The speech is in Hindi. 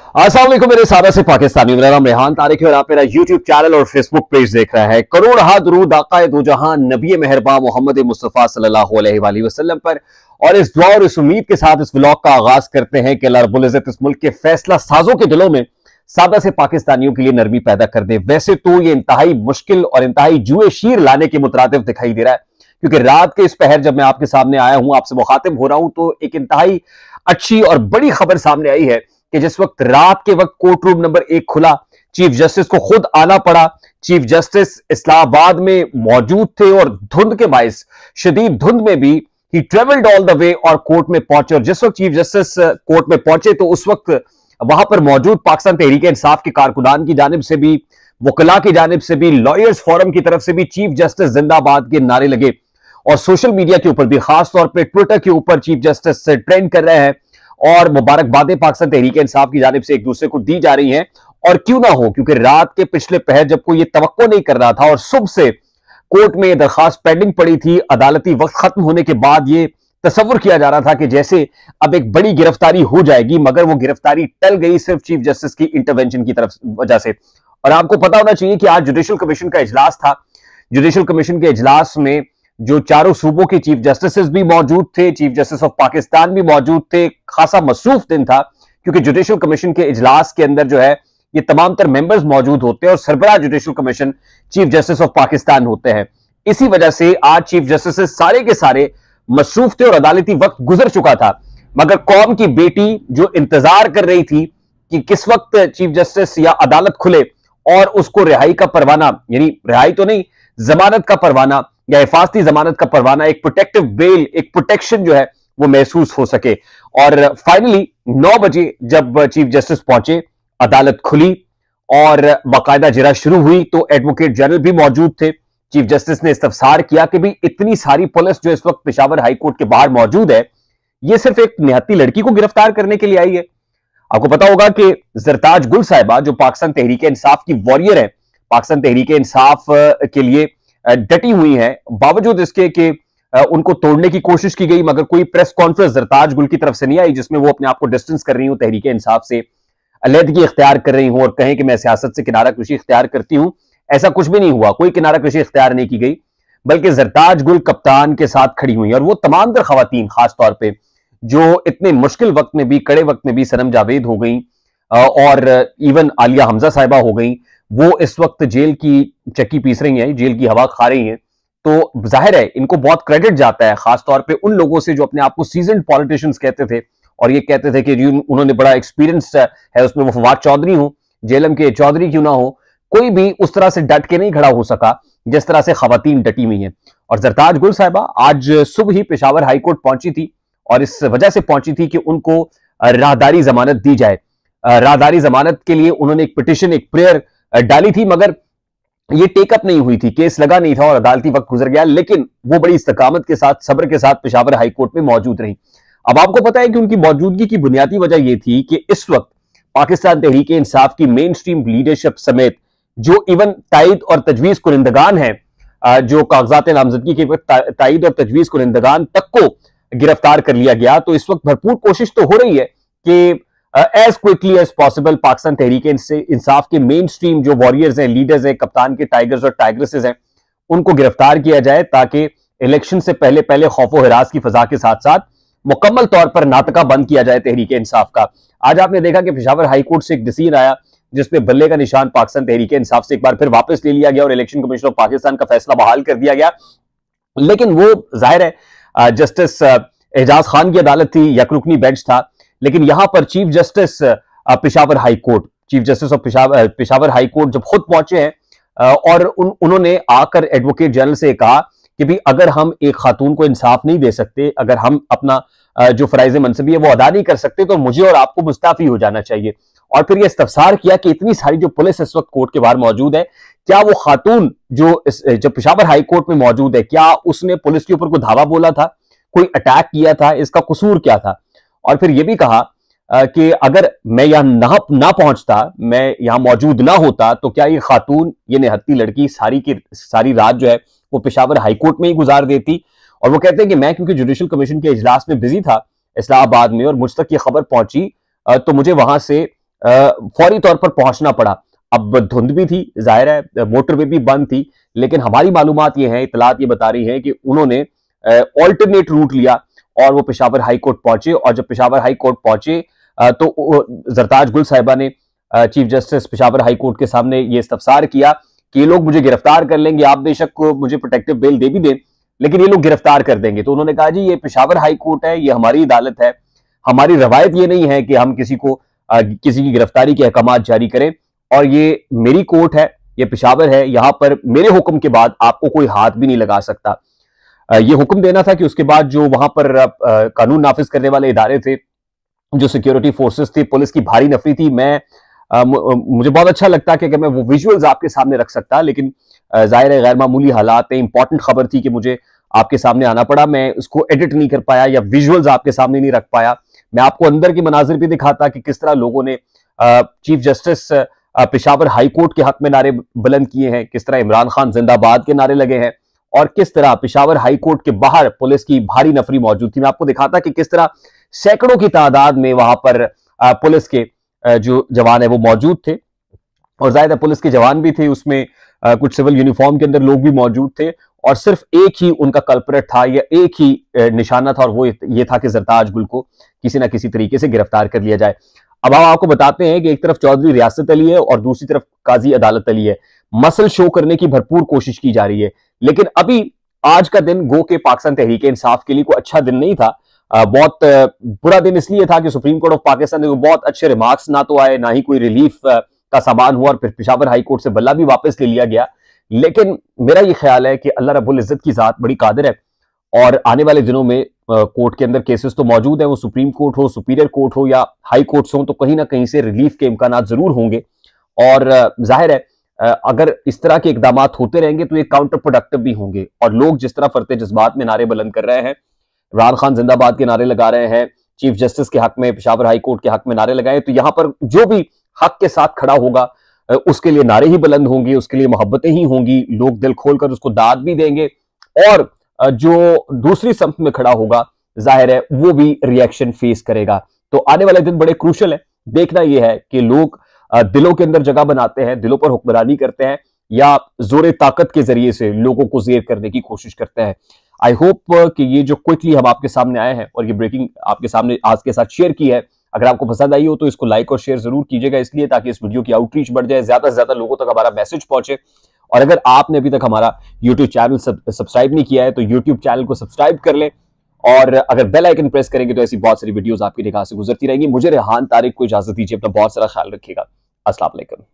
अस्सलाम वालेकुम मेरे सादा से पाकिस्तानी। मेरा नाम रेहान तारिक है और आप मेरा यूट्यूब चैनल और फेसबुक पेज देख रहे हैं। करोड़ हा दुरूद आक़ाए दो जहां नबी मेहरबान मोहम्मद मुस्तफ़ा सल्लल्लाहु अलैहि वसल्लम पर। और इस दुआ और इस उम्मीद के साथ इस व्लॉग का आगाज करते हैं कि अल्लाह रब्बुल इज़्ज़त इस मुल्क के फैसला साजों के दिलों में सादा से पाकिस्तानियों के लिए नरमी पैदा कर दे। वैसे तो ये इंतहाई मुश्किल और इंतहाई जुए शीर लाने के मुतरादिफ दिखाई दे रहा है, क्योंकि रात के इस पहर जब मैं आपके सामने आया हूं, आपसे मुखातिब हो रहा हूं, तो एक इंतहाई अच्छी और बड़ी खबर सामने आई है कि जिस वक्त रात के वक्त कोर्ट रूम नंबर 1 खुला, चीफ जस्टिस को खुद आना पड़ा। चीफ जस्टिस इस्लामाबाद में मौजूद थे और धुंध के बायस, शदीद धुंध में भी ही ट्रेवल्ड ऑल द वे और कोर्ट में पहुंचे। और जिस वक्त चीफ जस्टिस कोर्ट में पहुंचे तो उस वक्त वहां पर मौजूद पाकिस्तान तहरीक इंसाफ के कारकुनान की जानिब से भी, वकला की जानिब से भी, लॉयर्स फोरम की तरफ से भी चीफ जस्टिस जिंदाबाद के नारे लगे। और सोशल मीडिया के ऊपर भी, खासतौर पर ट्विटर के ऊपर चीफ जस्टिस से ट्रेंड कर रहे हैं और मुबारकबादें पाकिस्तान तहरीक इंसाफ की जानिब से एक दूसरे को दी जा रही हैं। और क्यों ना हो, क्योंकि रात के पिछले पहर जब कोई ये तवक्को नहीं कर रहा था और सुबह से कोर्ट में दरखास्त पेंडिंग पड़ी थी, अदालती वक्त खत्म होने के बाद ये तस्वुर किया जा रहा था कि जैसे अब एक बड़ी गिरफ्तारी हो जाएगी, मगर वो गिरफ्तारी टल गई सिर्फ चीफ जस्टिस की इंटरवेंशन की तरफ वजह से। और आपको पता होना चाहिए कि आज जुडिशल कमीशन का इजलास था। जुडिशल कमीशन के इजलास में जो चारों सूबों के चीफ जस्टिस भी मौजूद थे, चीफ जस्टिस ऑफ पाकिस्तान भी मौजूद थे। खासा मसरूफ दिन था, क्योंकि जुडिशल कमीशन के इजलास के अंदर जो है ये तमाम तर मेंबर्स मौजूद होते हैं और सरबराह judicial commission chief justice of Pakistan होते हैं। इसी वजह से आज चीफ जस्टिस सारे के सारे मसरूफ थे और अदालती वक्त गुजर चुका था। मगर कौम की बेटी जो इंतजार कर रही थी कि किस वक्त चीफ जस्टिस या अदालत खुले और उसको रिहाई का परवाना, यानी रिहाई तो नहीं, जमानत का परवाना या हिफाजती जमानत का परवाना, एक प्रोटेक्टिव बेल, एक प्रोटेक्शन जो है वो महसूस हो सके। और फाइनली 9 बजे जब चीफ जस्टिस पहुंचे, अदालत खुली और बाकायदा जिरा शुरू हुई, तो एडवोकेट जनरल भी मौजूद थे। चीफ जस्टिस ने इस्तफसार किया कि भी इतनी सारी पुलिस जो इस वक्त पेशावर हाईकोर्ट के बाहर मौजूद है, ये सिर्फ एक निहत्ती लड़की को गिरफ्तार करने के लिए आई है। आपको पता होगा कि जरताज गुल साहिबा जो पाकिस्तान तहरीक इंसाफ की वॉरियर है, पाकिस्तान तहरीक इंसाफ के लिए डटी हुई हैं, बावजूद इसके कि उनको तोड़ने की कोशिश की गई, मगर कोई प्रेस कॉन्फ्रेंस जरताज गुल की तरफ से नहीं आई जिसमें वो अपने आप को डिस्टेंस कर रही हूं, तहरीक इंसाफ से अलहदगी इख्तियार कर रही हूं और कहें कि मैं सियासत से किनारा कशी इख्तियार करती हूं। ऐसा कुछ भी नहीं हुआ, कोई किनारा कशी इख्तियार नहीं की गई, बल्कि जरताज गुल कप्तान के साथ खड़ी हुई। और वो तमाम तर खवातीन खासतौर पर जो इतने मुश्किल वक्त में भी, कड़े वक्त में भी, सनम जावेद हो गई और इवन आलिया हमजा साहिबा हो गई, वो इस वक्त जेल की चक्की पीस रही हैं, जेल की हवा खा रही हैं। तो जाहिर है इनको बहुत क्रेडिट जाता है, खासतौर पे उन लोगों से जो अपने आप को सीजन्ड पॉलिटिशियंस कहते थे और ये कहते थे कि उन्होंने बड़ा एक्सपीरियंस है उसमें, वो फवाद चौधरी हो, जेएलएम के चौधरी क्यों ना हो, कोई भी उस तरह से डट के नहीं खड़ा हो सका जिस तरह से खवातीन डटी हुई हैं। और जरताज गुल साहिबा आज सुबह ही पेशावर हाईकोर्ट पहुंची थी और इस वजह से पहुंची थी कि उनको राहदारी जमानत दी जाए। राहदारी जमानत के लिए उन्होंने एक पिटिशन, एक प्रेयर डाली थी, मगर ये टेकअप नहीं हुई थी, केस लगा नहीं था और अदालती वक्त गुजर गया। लेकिन वो बड़ी इस्तकामत के साथ, सब्र के साथ पेशावर हाईकोर्ट में मौजूद रही। अब आपको पता है कि उनकी मौजूदगी की बुनियादी वजह यह थी कि इस वक्त पाकिस्तान तहरीक इंसाफ की मेन स्ट्रीम लीडरशिप समेत जो इवन तायद और तजवीज कुरिंदगान है, जो कागजात नामजदगी के वक्त तायद और तजवीज कुरिंदगान तक को गिरफ्तार कर लिया गया। तो इस वक्त भरपूर कोशिश तो हो रही है कि as quickly as possible Pakistan Tehreek Insaf के मेन स्ट्रीम जो वॉरियर्स हैं, लीडर्स हैं, कप्तान के टाइगर्स और टाइग्रेसेस हैं, उनको गिरफ्तार किया जाए ताकि इलेक्शन से पहले पहले खौफ व हिरास की फजा के साथ साथ मुकम्मल तौर पर नाटका बंद किया जाए तहरीक इंसाफ का। आज आपने देखा कि पेशावर हाईकोर्ट से एक डिसीजन आया जिसमें बल्ले का निशान पाकिस्तान तहरीक इंसाफ से एक बार फिर वापस ले लिया गया और इलेक्शन कमीशन ऑफ पाकिस्तान का फैसला बहाल कर दिया गया। लेकिन वो जाहिर है जस्टिस एजाज खान की अदालत थी, यकरुकनी बेंच था, लेकिन यहां पर chief justice Peshawar high court, chief justice of Peshawar high court जब खुद पहुंचे हैं और उन्होंने आकर एडवोकेट जनरल से कहा कि भी अगर हम एक खातून को इंसाफ नहीं दे सकते, अगर हम अपना जो फराइज मनसबी है वो अदा नहीं कर सकते, तो मुझे और आपको मुस्ताफी हो जाना चाहिए। और फिर यह इस्तफसार किया कि इतनी सारी जो पुलिस इस वक्त कोर्ट के बाहर मौजूद है, क्या वो खातून जो पेशावर हाईकोर्ट में मौजूद है, क्या उसने पुलिस के ऊपर कोई धावा बोला था, कोई अटैक किया था, इसका कसूर क्या था? और फिर यह भी कहा कि अगर मैं यहां ना पहुंचता, मैं यहां मौजूद ना होता, तो क्या ये खातून, ये निहत्ती लड़की सारी की सारी रात जो है वो पेशावर हाईकोर्ट में ही गुजार देती। और वो कहते हैं कि मैं क्योंकि जुडिशल कमीशन के इजलास में बिजी था इस्लामाबाद में और मुझ तक ये खबर पहुंची, तो मुझे वहां से फौरी तौर पर पहुंचना पड़ा। अब धुंध भी थी, जाहिर है मोटरवे भी बंद थी, लेकिन हमारी मालूमात ये है, इतलात ये बता रही है कि उन्होंने ऑल्टरनेट रूट लिया और वो पेशावर हाई कोर्ट पहुंचे। और जब पेशावर हाई कोर्ट पहुंचे तो जरताज गुल साहिबा ने chief justice Peshawar high court के सामने ये इस्तफसार किया कि ये लोग मुझे गिरफ्तार कर लेंगे, आप बेशक मुझे प्रोटेक्टिव बेल दे भी दें, लेकिन ये लोग गिरफ्तार कर देंगे। तो उन्होंने कहा जी ये पेशावर हाई कोर्ट है, ये हमारी अदालत है, हमारी रवायत ये नहीं है कि हम किसी को किसी की गिरफ्तारी के अहकाम जारी करें, और ये मेरी कोर्ट है, ये पेशावर है, यहां पर मेरे हुक्म के बाद आपको कोई हाथ भी नहीं लगा सकता। ये हुक्म देना था कि उसके बाद जो वहां पर कानून नाफिज करने वाले इदारे थे, जो सिक्योरिटी फोर्सेस थी, पुलिस की भारी नफरी थी। मुझे बहुत अच्छा लगता कि अगर मैं वो विजुअल्स आपके सामने रख सकता, लेकिन जाहिर है गैर मामूली हालात है, इंपॉर्टेंट खबर थी कि मुझे आपके सामने आना पड़ा, मैं उसको एडिट नहीं कर पाया या विजुअल्स आपके सामने नहीं रख पाया। मैं आपको अंदर की मनाजिर भी दिखाता कि किस तरह लोगों ने chief justice Peshawar high court के हक में नारे बुलंद किए हैं, किस तरह इमरान खान जिंदाबाद के नारे लगे हैं, और किस तरह पेशावर हाई कोर्ट के बाहर पुलिस की भारी नफरी मौजूद थी। मैं आपको दिखाता कि किस तरह सैकड़ों की तादाद में वहां पर पुलिस के जो जवान है वो मौजूद थे, और जाहिर है पुलिस के जवान भी थे, उसमें कुछ सिविल यूनिफॉर्म के अंदर लोग भी मौजूद थे, और सिर्फ एक ही उनका कल्परेट था या एक ही निशाना था, और वो ये था कि जरताज गुल को किसी ना किसी तरीके से गिरफ्तार कर लिया जाए। अब हम आपको बताते हैं कि एक तरफ चौधरी रियासत अली है और दूसरी तरफ काजी अदालत अली है। मसल शो करने की भरपूर कोशिश की जा रही है, लेकिन अभी आज का दिन गो के पाकिस्तान तहरीक इंसाफ के लिए कोई अच्छा दिन नहीं था। बहुत बुरा दिन इसलिए था कि सुप्रीम कोर्ट ऑफ पाकिस्तान ने बहुत अच्छे रिमार्क्स ना तो आए, ना ही कोई रिलीफ का सामान हुआ, और फिर पेशावर हाई कोर्ट से बल्ला भी वापस ले लिया गया। लेकिन मेरा ये ख्याल है कि अल्लाह रब्बुल इज्जत की जात बड़ी कादिर है, और आने वाले दिनों में कोर्ट के अंदर केसेस तो मौजूद है, वो सुप्रीम कोर्ट हो, सुपीरियर कोर्ट हो या हाई कोर्ट्स हो, तो कहीं ना कहीं से रिलीफ के इम्कान जरूर होंगे। और जाहिर है अगर इस तरह के इकदाम होते रहेंगे तो ये काउंटर प्रोडक्टिव भी होंगे, और लोग जिस तरह फरते जज्बात में नारे बुलंद कर रहे हैं, इमरान खान जिंदाबाद के नारे लगा रहे हैं, चीफ जस्टिस के हक में, पेशावर हाई कोर्ट के हक में नारे लगाए, तो यहां पर जो भी हक के साथ खड़ा होगा उसके लिए नारे ही बुलंद होंगे, उसके लिए मोहब्बतें ही होंगी, लोग दिल खोलकर उसको दाद भी देंगे, और जो दूसरी संप में खड़ा होगा जाहिर है वो भी रिएक्शन फेस करेगा। तो आने वाले दिन बड़े क्रूशल है। देखना यह है कि लोग दिलों के अंदर जगह बनाते हैं, दिलों पर हुक्मरानी करते हैं, या जोर ताकत के जरिए से लोगों को जेर करने की कोशिश करते हैं। आई होप कि ये जो क्विकली हम आपके सामने आए हैं और ये ब्रेकिंग आपके सामने आज के साथ शेयर की है, अगर आपको पसंद आई हो तो इसको लाइक और शेयर जरूर कीजिएगा, इसलिए ताकि इस वीडियो की आउटरीच बढ़ जाए, ज्यादा से ज्यादा लोगों तक हमारा मैसेज पहुंचे। और अगर आपने अभी तक हमारा यूट्यूब चैनल सब्सक्राइब नहीं किया है तो यूट्यूब चैनल को सब्सक्राइब कर लें, और अगर बेल आइकन प्रेस करेंगे तो ऐसी बहुत सारी वीडियोस आपकी निगाह से गुजरती रहेंगी। मुझे रेहान तारिक को इजाजत दीजिए, अपना बहुत सारा ख्याल रखिएगा। अस्सलाम वालेकुम।